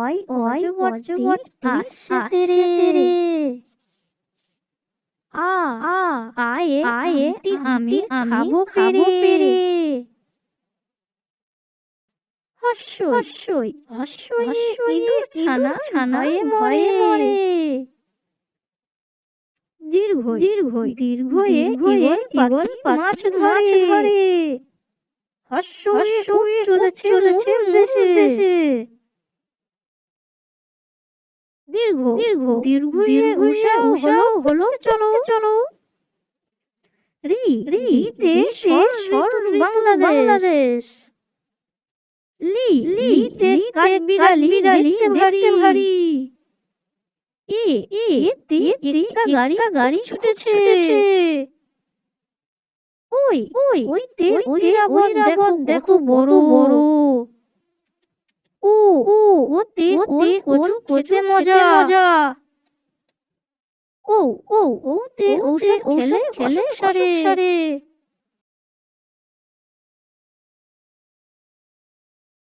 ওই অজগরটি আসছে তেরে। আয়ে আমি খাবো পেরে। হস্যই ইঁদুর ছানা ভয়ে মরে। দীর্ঘয়ে ঈগল মাছ ধরে। হস্যই চলেছে দেশে। দীর্ঘয়ে হলো চলো। রিতে স্বর বাংলাদেশ। লিতে কাঠবিড়ালি দেখতে ভারী। এতে গাড়ি ছুটেছে। ওইতে রাবণ দেখো বড়। ওতে কচু খেতে মজা। ওতে খেলে সারে।